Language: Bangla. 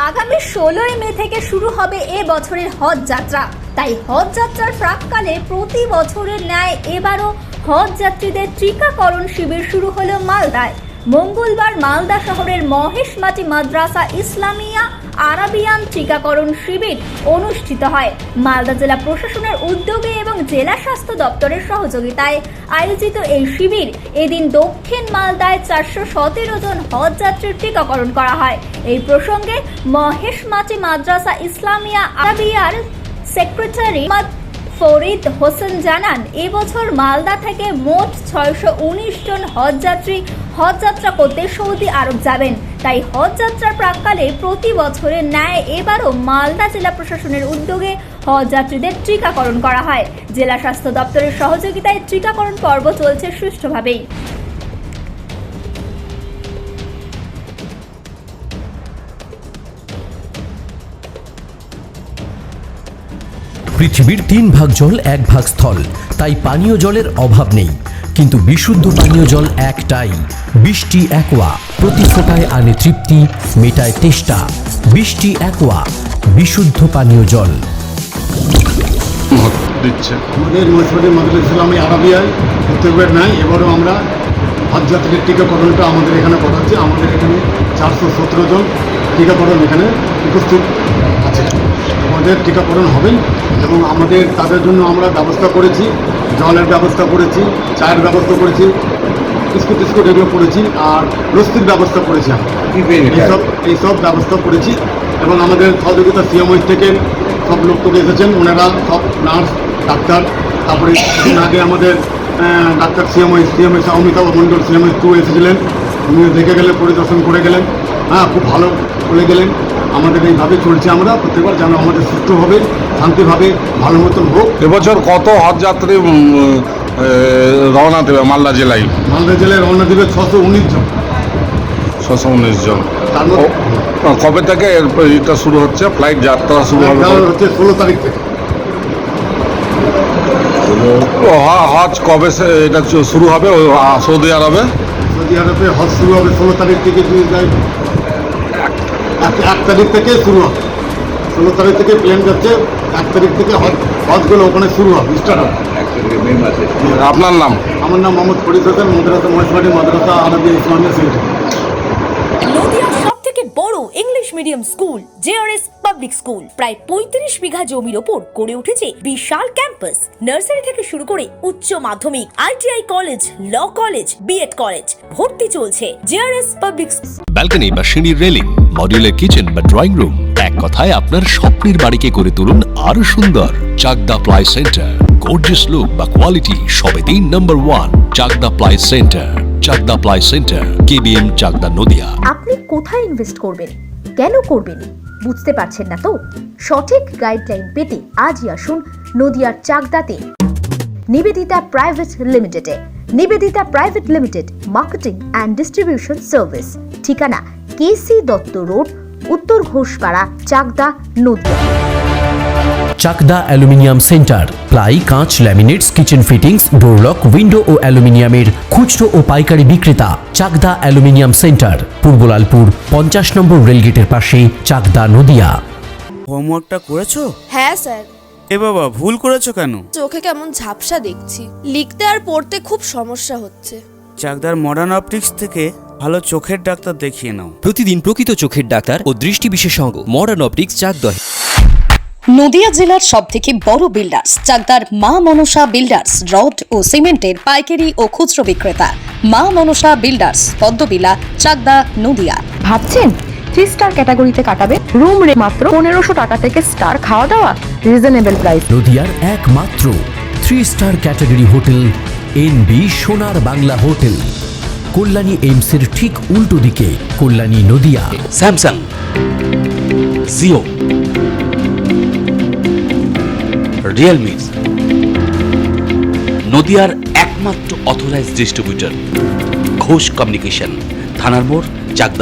আগামী 16 মে থেকে শুরু হবে এ বছরের হজ যাত্রা। তাই হজ যাত্রার প্রাক্কালে প্রতি বছরের ন্যায় এবারও হজ যাত্রীদের টিকাকরণ শিবির শুরু হলো মালদায়। মঙ্গলবার মালদা শহরের মহেশমাটি মাদ্রাসা ইসলামিয়া আরাবিয়ান টিকাকরণ শিবির অনুষ্ঠিত হয়। মালদা জেলা প্রশাসনের উদ্যোগে এবং জেলা স্বাস্থ্য দপ্তরের সহযোগিতায় আয়োজিত এই শিবির এদিন দক্ষিণ মালদায় 417 জন হজ যাত্রীর টিকাকরণ করা হয়। এই প্রসঙ্গে মহেশমাটি মাদ্রাসা ইসলামিয়া আরাবিয়ার সেক্রেটারি ফরিদ হোসেন জানান, এবছর মালদা থেকে মোট 619 জন হজযাত্রী হজযাত্রা করতে সৌদি আরব যাবেন। তাই হজযাত্রার প্রাক্কালে প্রতি বছরের ন্যায় এবারও মালদা জেলা প্রশাসনের উদ্যোগে হজযাত্রীদের টিকাকরণ করা হয়। জেলা স্বাস্থ্য দপ্তরের সহযোগিতায় টিকাকরণ পর্ব চলছে সুষ্ঠুভাবেই। পৃথিবীর 3 ভাগ জল 1 ভাগ স্থল, তাই পানীয় জলের অভাব নেই। কিন্তু বিশুদ্ধ পানীয় জল একটাই, বৃষ্টি অ্যাকোয়া। প্রতি ফোঁটায় আনে তৃপ্তি, মেটায় তেষ্টা। বৃষ্টি অ্যাকোয়া, বিশুদ্ধ পানীয় জল। আমাদের মহেশমাটি মাদ্রাসা ইসলামিয়া আরাবিয়ায় প্রত্যেকবার নাই, এবারও আমরা হজযাত্রীর টিকাকরণটা আমাদের এখানে করাচ্ছি। আমাদের এখানে 417 জন টিকাকরণ এখানে উপস্থিত আছে। আমাদের টিকাকরণ হবেন এবং আমাদের তাদের জন্য আমরা ব্যবস্থা করেছি, জলের ব্যবস্থা করেছি, চায়ের ব্যবস্থা করেছি, বিস্কুট এগুলো করেছি, আর লস্যির ব্যবস্থা করেছি। এইসব ব্যবস্থা করেছি এবং আমাদের সহযোগিতা সিএমওই থেকে সব লোক তো এসেছেন, ওনারা সব নার্স, ডাক্তার, তারপরে কিছুদিন আগে আমাদের ডাক্তার সিএমওই অমিতাভ মণ্ডল সিএমওই 2 এসেছিলেন, উনি দেখে গেলেন, পরিদর্শন করে গেলেন। খুব ভালো বলে গেলেন। আমাদের এইভাবে চলছে, আমরা প্রত্যেকবার যেন আমাদের সুষ্ঠুভাবে শান্তিভাবে ভালো মতন হোক। এবছর কত হজযাত্রী রওনা দেবে মালদা জেলায়? মালদা জেলায় রওনা দেবে 619 জন। 619 জন। তার মধ্যে কবে থেকে এটা শুরু হচ্ছে, ফ্লাইট যাত্রা শুরু হবে? হচ্ছে 16 তারিখ থেকে। হজ কবে এটা শুরু হবে সৌদি আরবে? সৌদি আরবে হজ শুরু হবে 16 তারিখ থেকে। 1 তারিখ থেকে শুরু হবে। 16 তারিখ থেকে প্লেন যাচ্ছে, 1 তারিখ থেকে হজগুলো ওখানে শুরু হবে, স্টার্ট হবে। আপনার নাম? আমার নাম মোহাম্মদ ফরিদ হোসেন, মাদ্রাসা মহেশমাটি মাদ্রাসা আরাবিয়া ইসলামিয়া সেন্টার। নদিয়ার সবথেকে বড় English medium school JRS public school প্রায় 35 বিঘা জমির ওপর গড়ে উঠেছে বিশাল ক্যাম্পাস। নার্সারি থেকে শুরু করে উচ্চ মাধ্যমিক, ITI college, law college, BEd college, ভর্তি চলছে জেআরএস পাবলিক। ব্যালকনি বা সিঁড়ির রেলিং, মডিউলার কিচেন বা ড্রয়িং রুম, এক কথায় আপনার স্বপ্নের বাড়িকে করে তুলুন আরো সুন্দর। Chakdah ply centre, gorgeous look বা কোয়ালিটি সবেতেই number 1। Chakdah ply centre, Chakdah ply centre, KBM, Chakdah, Nadia. আপনি কোথায় ইনভেস্ট করবেন, কেন করবেন, বুঝতে পারছেন না তো? সঠিক গাইডলাইন পেতে আজই আসুন নদিয়ার চাকদাতে নিবেদিতা প্রাইভেট লিমিটেডে। Nivedita private limited, marketing and distribution service. ঠিকানা কেসি দত্ত রোড, উত্তর Ghoshpara, Chakdah, Nadia. Chakdah aluminium centre, ply, কাঁচ, laminates, kitchen fittings, door lock, window ও অ্যালুমিনিয়ামের খুচরো ও পাইকারি বিক্রেতা। Chakdah aluminium centre, Purbalalpur 50 number রেলগেটের পাশে, চাকদা, নদিয়া। হোমওয়ার্কটা করেছো? হ্যাঁ স্যার। এ বাবা, ভুল করেছো কেন? চোখে কেমন ঝাপসা দেখছি, লিখতে আর পড়তে খুব সমস্যা হচ্ছে। চাকদার মডার্ন অপটিক্স থেকে ভালো চোখের ডাক্তার দেখিয়ে নাও। প্রতিদিন প্রকৃত চোখের ডাক্তার ও দৃষ্টি বিশেষজ্ঞ মডার্ন অপটিক্স, চাকদহ। নদিয়া জেলার সবথেকে বড় বিল্ডার্স চাকদার মা মনসা বিল্ডার্স, রড ও সিমেন্টের পাইকারি ও খুচরো বিক্রেতা। মা মনসা বিল্ডার্স, পদ্মবিলা, চাকদা, নদিয়া। ভাবছেন 3 স্টার ক্যাটাগরিতে কাটাবেন? রুম রে মাত্র 1500 টাকা থেকে স্টার, খাওয়া দাওয়া রিজনেবল প্রাইস। নদিয়ার একমাত্র 3 স্টার ক্যাটাগরি হোটেল এনবি সোনার বাংলা হোটেল, কল্যাণী এইমসের ঠিক উল্টো দিকে, কল্যাণী, নদিয়া। স্যামসাং, জিও, রিয়েলমি, নদিয়ার একমাত্র অথরাইজড ডিস্ট্রিবিউটর ঘোষ কমিউনিকেশন, থানার মোড়, চাকদা।